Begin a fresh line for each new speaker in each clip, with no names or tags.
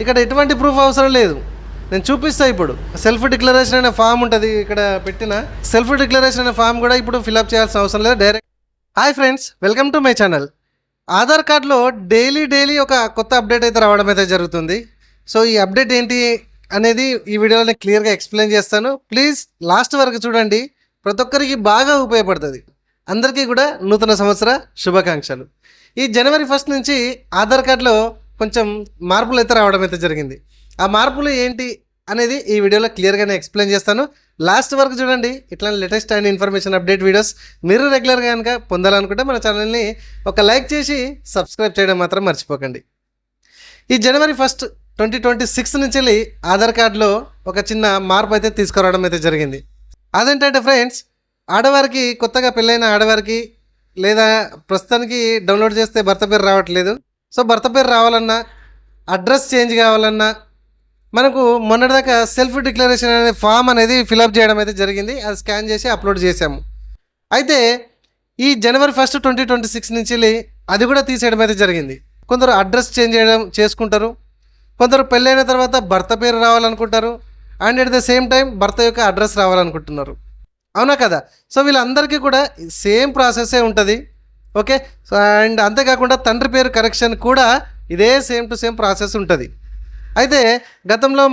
ఇక్కడ ఎటువంటి ప్రూఫ్ అవసరం లేదు. నేను చూపిస్తాను ఇప్పుడు. సెల్ఫ్ డిక్లరేషన్ అనే ఫామ్ ఉంటుంది ఇక్కడ పెట్టిన. సెల్ఫ్ డిక్లరేషన్ అనే ఫామ్ కూడా ఇప్పుడు ఫిల్అప్ చేయాల్సిన అవసరం లేదు. Direct hi friends, welcome to my channel. Aadhaar కార్డులో డైలీ ఒక కొత్త అప్డేట్ అయితే రావడం అయితే జరుగుతుంది. సో ఈ అప్డేట్ ఏంటి అనేది ఈ వీడియోలో నేను క్లియర్గా ఎక్స్ప్లెయిన్ చేస్తాను. ప్లీజ్ లాస్ట్ వరకు చూడండి, ప్రతి ఒక్కరికి బాగా ఉపయోగపడుతుంది. అందరికీ కూడా నూతన సంవత్సర శుభాకాంక్షలు. ఈ జనవరి 1 నుంచి ఆధార్ కార్డులో కొంచెం మార్పులు అయితే రావడం అయితే జరిగింది. ఆ మార్పులు ఏంటి అనేది ఈ వీడియోలో క్లియర్గానే ఎక్స్ప్లెయిన్ చేస్తాను. లాస్ట్ వరకు చూడండి. ఇట్లా latest and information update videos మీరు రెగ్యులర్గా కనుక పొందాలనుకుంటే మన ఛానల్ని ఒక లైక్ చేసి సబ్స్క్రైబ్ చేయడం మాత్రం మర్చిపోకండి. ఈ జనవరి 1, 2026 నుంచి వెళ్ళి ఆధార్ కార్డులో ఒక చిన్న మార్పు అయితే తీసుకురావడం అయితే జరిగింది. అదేంటంటే ఫ్రెండ్స్, ఆడవారికి, కొత్తగా పెళ్ళైన ఆడవారికి, లేదా ప్రస్తుతానికి డౌన్లోడ్ చేస్తే భర్త పేరు రావట్లేదు. సో భర్త పేరు రావాలన్నా, అడ్రస్ చేంజ్ కావాలన్నా మనకు మొన్నటిదాకా సెల్ఫ్ డిక్లరేషన్ అనే ఫామ్ అనేది ఫిలప్ చేయడం అయితే జరిగింది. అది స్కాన్ చేసి అప్లోడ్ చేసాము. అయితే ఈ జనవరి 1, 2026 నుంచి అది కూడా తీసేయడం అయితే జరిగింది. కొందరు అడ్రస్ చేంజ్ చేసుకుంటారు, కొందరు పెళ్ళైన తర్వాత భర్త పేరు రావాలనుకుంటారు, and at the same time భర్త యొక్క అడ్రస్ రావాలనుకుంటున్నారు. అవునా కదా? సో వీళ్ళందరికీ కూడా సేమ్ ప్రాసెస్సే ఉంటుంది. ఓకే. సో అండ్ అంతేకాకుండా తండ్రి పేరు కరెక్షన్ కూడా ఇదే సేమ్ టు సేమ్ ప్రాసెస్ ఉంటుంది. అయితే గతంలో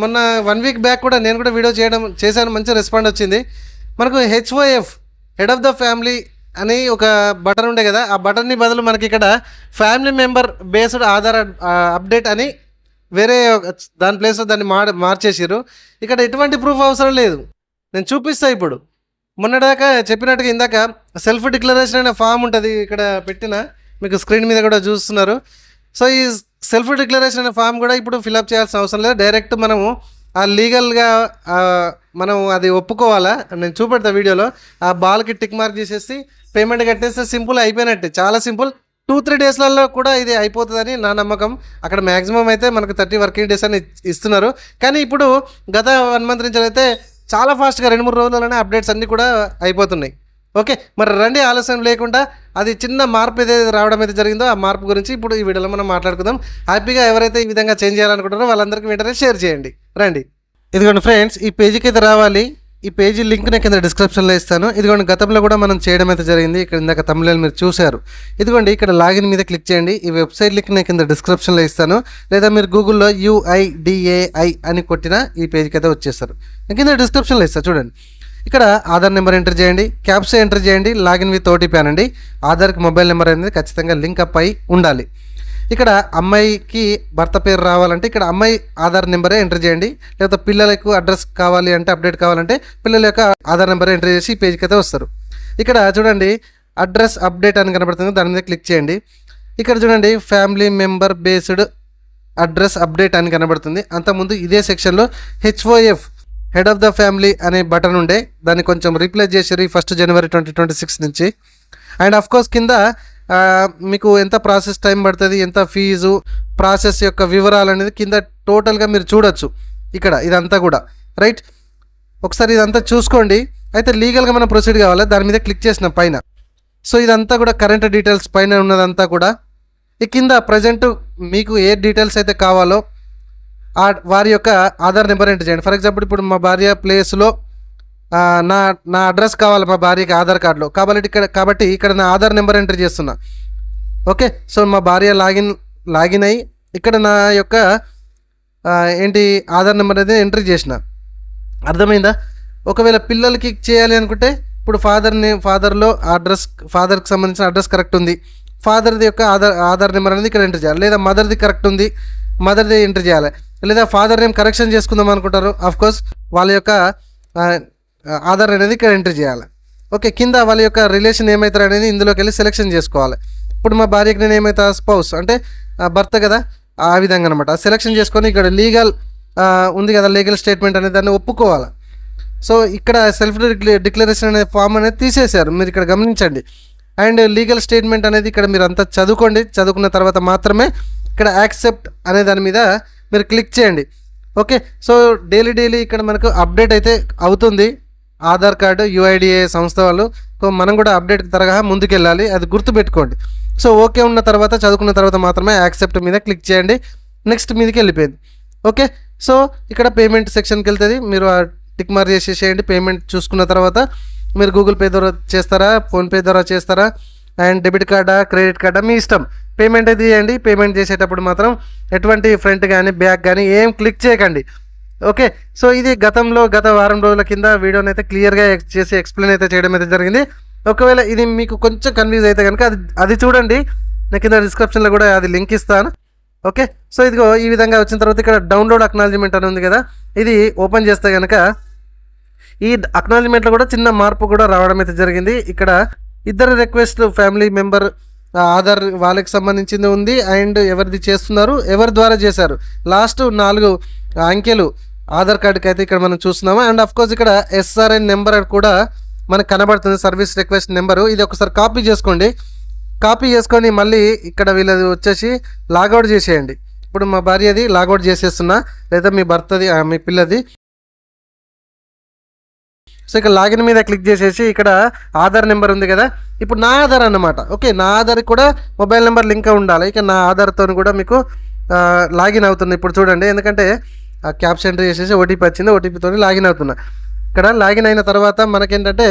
మొన్న 1 వీక్ బ్యాక్ కూడా నేను కూడా వీడియో చేశాను. మంచి రెస్పాండ్ వచ్చింది. మనకు HOF head of the family అని ఒక బటన్ ఉండే కదా, ఆ బటన్ని బదులు మనకి ఇక్కడ family member based Aadhaar update అని వేరే దాని ప్లేస్లో దాన్ని మార్చేసారు. ఇక్కడ ఎటువంటి ప్రూఫ్ అవసరం లేదు. నేను చూపిస్తాను ఇప్పుడు. మొన్నటిదాకా చెప్పినట్టుగా ఇందాక సెల్ఫ్ డిక్లరేషన్ అనే ఫామ్ ఉంటుంది ఇక్కడ పెట్టిన, మీకు స్క్రీన్ మీద కూడా చూస్తున్నారు. సో ఈ సెల్ఫ్ డిక్లరేషన్ అనే ఫామ్ కూడా ఇప్పుడు ఫిల్అప్ చేయాల్సిన అవసరం లేదు. డైరెక్ట్ మనము ఆ లీగల్గా మనం అది ఒప్పుకోవాలా. నేను చూపెడతా వీడియోలో. ఆ బాల్కి టిక్ మార్క్ చేసేసి పేమెంట్ కట్టేస్తే సింపుల్ అయిపోయినట్టే. చాలా సింపుల్. 2-3 డేస్లలో కూడా ఇది అయిపోతుందని నా నమ్మకం. అక్కడ మ్యాక్సిమం అయితే మనకు 30 వర్కింగ్ డేస్ అని ఇస్తున్నారు. కానీ ఇప్పుడు గత 1 మంత్ నుంచి అయితే చాలా ఫాస్ట్గా 2-3 రోజుల్లోనే అప్డేట్స్ అన్నీ కూడా అయిపోతున్నాయి. ఓకే, మరి రండి ఆలస్యం లేకుండా అది చిన్న మార్పు ఏదైతే రావడం అయితే జరిగిందో ఆ మార్పు గురించి ఇప్పుడు ఈ వీడియోలో మనం మాట్లాడుకుందాం. హ్యాపీగా ఎవరైతే ఈ విధంగా చేంజ్ చేయాలనుకుంటారో వాళ్ళందరికీ వెంటనే షేర్ చేయండి. రండి. ఇదిగోండి ఫ్రెండ్స్, ఈ పేజీకి అయితే రావాలి. ఈ పేజీ లింక్ నేను కింద డిస్క్రిప్షన్లో ఇస్తాను. ఇదిగోండి, గతంలో కూడా మనం చేయడం అయితే జరిగింది. ఇక్కడ ఇందాక తమిళ మీరు చూశారు. ఇదిగోండి, ఇక్కడ లాగిన్ మీద క్లిక్ చేయండి. ఈ వెబ్సైట్ లింక్ నేను కింద డిస్క్రిప్షన్లో ఇస్తాను. లేదా మీరు గూగుల్లో UIDAI అని కొట్టినా ఈ పేజీకి అయితే వచ్చేస్తారు. నేను కింద డిస్క్రిప్షన్లో ఇస్తాను చూడండి. ఇక్కడ ఆధార్ నెంబర్ ఎంటర్ చేయండి, క్యాప్చా ఎంటర్ చేయండి, లాగిన్ విత్ OTP అనండి. ఆధార్కి మొబైల్ నెంబర్ అనేది ఖచ్చితంగా లింక్ అప్ అయి ఉండాలి. ఇక్కడ అమ్మాయికి భర్త పేరు రావాలంటే ఇక్కడ అమ్మాయి ఆధార్ నెంబరే ఎంటర్ చేయండి. లేకపోతే పిల్లలకు అడ్రస్ కావాలి అంటే, అప్డేట్ కావాలంటే పిల్లల యొక్క ఆధార్ నెంబరే ఎంటర్ చేసి ఈ పేజ్కి అయితే వస్తారు. ఇక్కడ చూడండి, అడ్రస్ అప్డేట్ అని కనబడుతుంది, దాని మీద క్లిక్ చేయండి. ఇక్కడ చూడండి, family member based address update అని కనబడుతుంది. అంతకుముందు ఇదే సెక్షన్లో HOF head of the family అనే బటన్ ఉండే, దాన్ని కొంచెం రీప్లేస్ చేసారు 1 జనవరి 2026 నుంచి. అండ్ అఫ్కోర్స్ కింద మీకు ఎంత ప్రాసెస్ టైం పడుతుంది, ఎంత ఫీజు, ప్రాసెస్ యొక్క వివరాలు అనేది కింద టోటల్గా మీరు చూడొచ్చు. ఇక్కడ ఇదంతా కూడా రైట్. ఒకసారి ఇదంతా చూసుకోండి. అయితే లీగల్గా మనం ప్రొసీడ్ కావాలి, దాని మీద క్లిక్ చేసిన పైన. సో ఇదంతా కూడా కరెంట్ డీటెయిల్స్ పైన ఉన్నదంతా కూడా. ఈ కింద ప్రజెంట్ మీకు ఏ డీటెయిల్స్ అయితే కావాలో వారి యొక్క ఆధార్ నెంబర్ ఎంటర్ చేయండి. ఫర్ ఎగ్జాంపుల్ ఇప్పుడు మా భార్య ప్లేస్లో నా అడ్రస్ కావాలి మా భార్యకి ఆధార్ కార్డులో, కాబట్టి ఇక్కడ నా ఆధార్ నెంబర్ ఎంటర్ చేస్తున్నా. ఓకే. సో మా భార్య లాగిన్ అయ్యి ఇక్కడ నా యొక్క ఆధార్ నెంబర్ అనేది ఎంట్రీ చేసిన. అర్థమైందా? ఒకవేళ పిల్లలకి చేయాలి అనుకుంటే ఇప్పుడు ఫాదర్లో ఫాదర్కి సంబంధించిన అడ్రస్ కరెక్ట్ ఉంది, ఫాదర్ది యొక్క ఆధార్ నెంబర్ అనేది ఇక్కడ ఎంటర్ చేయాలి. లేదా మదర్ది కరెక్ట్ ఉంది, మదర్ది ఎంటర్ చేయాలి. లేదా ఫాదర్ నేమ్ కరెక్షన్ చేసుకుందాం అనుకుంటారు, ఆఫ్కోర్స్ వాళ్ళ యొక్క ఆధార్ అనేది ఇక్కడ ఎంటర్ చేయాలి. ఓకే. కింద వాళ్ళ యొక్క రిలేషన్ ఏమవుతారు అనేది ఇందులోకి వెళ్ళి సెలెక్షన్ చేసుకోవాలి. ఇప్పుడు మా భార్యకి నేను ఏమవుతా, స్పౌస్ అంటే భర్త కదా, ఆ విధంగా అనమాట. సెలెక్షన్ చేసుకొని ఇక్కడ లీగల్ ఉంది కదా, లీగల్ స్టేట్మెంట్ అనేది దాన్ని ఒప్పుకోవాలి. సో ఇక్కడ సెల్ఫ్ డిక్లరేషన్ అనే ఫామ్ అనేది తీసేశారు, మీరు ఇక్కడ గమనించండి. అండ్ లీగల్ స్టేట్మెంట్ అనేది ఇక్కడ మీరు అంతా చదువుకోండి. చదువుకున్న తర్వాత మాత్రమే ఇక్కడ యాక్సెప్ట్ అనే దాని మీద మీరు క్లిక్ చేయండి. ఓకే. సో డైలీ ఇక్కడ మనకు అప్డేట్ అయితే అవుతుంది. ఆధార్ కార్డు UIDAI సంస్థ వాళ్ళు. సో మనం కూడా అప్డేట్ తరగా ముందుకెళ్ళాలి, అది గుర్తుపెట్టుకోండి. సో ఓకే ఉన్న తర్వాత, చదువుకున్న తర్వాత మాత్రమే యాక్సెప్ట్ మీద క్లిక్ చేయండి. నెక్స్ట్ మీదకి వెళ్ళిపోయింది. ఓకే, సో ఇక్కడ పేమెంట్ సెక్షన్కి వెళ్తుంది. మీరు టిక్ మార్క్ చేసేసేయండి. పేమెంట్ చూసుకున్న తర్వాత మీరు గూగుల్ పే ద్వారా చేస్తారా, ఫోన్పే ద్వారా చేస్తారా, అండ్ డెబిట్ కార్డా, క్రెడిట్ కార్డా మీ ఇష్టం. పేమెంట్ అయితే చేయండి. పేమెంట్ చేసేటప్పుడు మాత్రం ఎటువంటి ఫ్రంట్ కానీ బ్యాక్ కానీ ఏం క్లిక్ చేయకండి. ఓకే, సో ఇది గత వారం రోజుల కింద వీడియోని అయితే క్లియర్గా చేసి ఎక్స్ప్లెయిన్ అయితే చేయడం అయితే జరిగింది. ఒకవేళ ఇది మీకు కొంచెం కన్ఫ్యూజ్ అయితే కనుక అది చూడండి. నేను కింద డిస్క్రిప్షన్లో కూడా అది లింక్ ఇస్తాను. ఓకే, సో ఇదిగో ఈ విధంగా వచ్చిన తర్వాత ఇక్కడ డౌన్లోడ్ అక్నాలజ్మెంట్ అని ఉంది కదా, ఇది ఓపెన్ చేస్తే కనుక ఈ అక్నాలజ్మెంట్లో కూడా చిన్న మార్పు కూడా రావడం అయితే జరిగింది. ఇక్కడ ఇద్దరు రిక్వెస్ట్ ఫ్యామిలీ మెంబర్ ఆధార్ వాళ్ళకి సంబంధించింది ఉంది, అండ్ ఎవరిది చేస్తున్నారు, ఎవరి ద్వారా చేశారు, లాస్ట్ 4 అంకెలు ఆధార్ కార్డుకి అయితే ఇక్కడ మనం చూస్తున్నాము. అండ్ అఫ్కోర్స్ ఇక్కడ SRN నెంబర్ కూడా మనకు కనబడుతుంది, సర్వీస్ రిక్వెస్ట్ నెంబరు. ఇది ఒకసారి కాపీ చేసుకోండి. కాపీ చేసుకొని మళ్ళీ ఇక్కడ వీళ్ళది వచ్చేసి లాగౌట్ చేసేయండి. ఇప్పుడు మా భార్యది లాగౌట్ చేసేస్తున్నా, లేదా మీ భర్తది మీ పిల్లది. సో ఇక్కడ లాగిన్ మీద క్లిక్ చేసేసి ఇక్కడ ఆధార్ నెంబర్ ఉంది కదా, ఇప్పుడు నా ఆధార్ అన్నమాట. ఓకే, నా ఆధార్కి కూడా మొబైల్ నెంబర్ లింక్ ఉండాలి. ఇక నా ఆధార్తో కూడా మీకు లాగిన్ అవుతుంది. ఇప్పుడు చూడండి, ఎందుకంటే క్యాప్స్ ఎంట్రీ చేసేసి ఓటీపీ వచ్చింది, ఓటీపీతో లాగిన్ అవుతున్నా. ఇక్కడ లాగిన్ అయిన తర్వాత మనకేంటంటే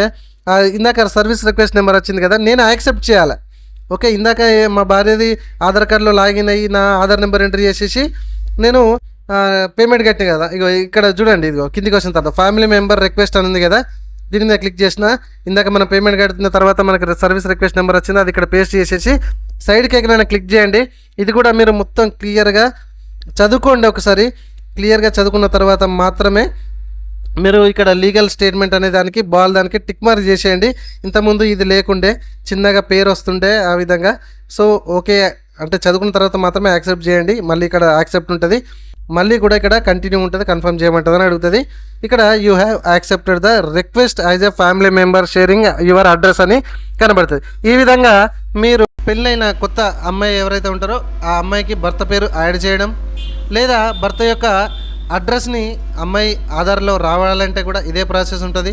ఇందాక సర్వీస్ రిక్వెస్ట్ నెంబర్ వచ్చింది కదా, నేను యాక్సెప్ట్ చేయాలి. ఓకే, ఇందాక మా భార్యది ఆధార్ కార్డులో లాగిన్ అయ్యి నా ఆధార్ నెంబర్ ఎంట్రీ చేసేసి నేను పేమెంట్ కట్టిన కదా. ఇగో ఇక్కడ చూడండి, ఇదిగో కిందికి వచ్చిన తర్వాత ఫ్యామిలీ మెంబర్ రిక్వెస్ట్ అని ఉంది కదా, దీని మీద క్లిక్ చేసిన ఇందాక మనం పేమెంట్ కట్టిన తర్వాత మనకి సర్వీస్ రిక్వెస్ట్ నెంబర్ వచ్చింది, అది ఇక్కడ పేస్ట్ చేసేసి సైడ్కి ఎక్కడైనా క్లిక్ చేయండి. ఇది కూడా మీరు మొత్తం క్లియర్గా చదువుకోండి. ఒకసారి క్లియర్గా చదువుకున్న తర్వాత మాత్రమే మీరు ఇక్కడ లీగల్ స్టేట్మెంట్ అనే దానికి టిక్ మార్క్ చేసేయండి. ఇంతకుముందు ఇది లేకుండే, చిన్నగా పేరు వస్తుండే ఆ విధంగా. సో ఓకే అంటే చదువుకున్న తర్వాత మాత్రమే యాక్సెప్ట్ చేయండి. మళ్ళీ ఇక్కడ యాక్సెప్ట్ ఉంటుంది, మళ్ళీ కూడా ఇక్కడ కంటిన్యూ ఉంటుంది, కన్ఫర్మ్ చేయమంటుంది అని అడుగుతుంది. ఇక్కడ you have accepted the request as a family member sharing your address అని కనబడుతుంది. ఈ విధంగా మీరు పెళ్ళైన కొత్త అమ్మాయి ఎవరైతే ఉంటారో ఆ అమ్మాయికి భర్త పేరు యాడ్ చేయడం, లేదా భర్త యొక్క అడ్రస్ని అమ్మాయి ఆధార్లో రావాలంటే కూడా ఇదే ప్రాసెస్ ఉంటుంది.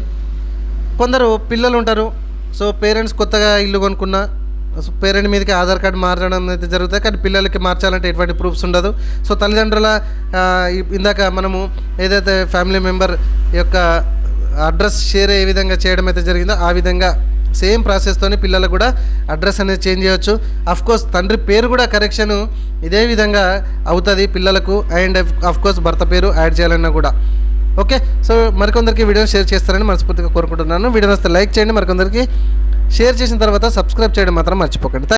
కొందరు పిల్లలు ఉంటారు, సో పేరెంట్స్ కొత్తగా ఇల్లు కొనుక్కున్న పేరెంట్ మీదకి ఆధార్ కార్డు మార్చడం అయితే జరుగుతుంది, కానీ పిల్లలకి మార్చాలంటే ఎటువంటి ప్రూఫ్స్ ఉండదు. సో తల్లిదండ్రుల ఇందాక మనము ఏదైతే ఫ్యామిలీ మెంబర్ యొక్క అడ్రస్ షేర్ ఏ విధంగా చేయడం అయితే జరిగిందో ఆ విధంగా సేమ్ ప్రాసెస్తోని పిల్లలకు కూడా అడ్రస్ అనేది చేంజ్ చేయవచ్చు. అఫ్కోర్స్ తండ్రి పేరు కూడా కరెక్షన్ ఇదే విధంగా అవుతుంది పిల్లలకు, అండ్ అఫ్కోర్స్ భర్త పేరు యాడ్ చేయాలన్నా కూడా. ఓకే, సో మరికొందరికి వీడియో షేర్ చేస్తారని మనస్ఫూర్తిగా కోరుకుంటున్నాను. వీడియో వస్తే లైక్ చేయండి, మరికొందరికి షేర్ చేసిన తర్వాత సబ్స్క్రైబ్ చేయడం మాత్రం మర్చిపోకండి.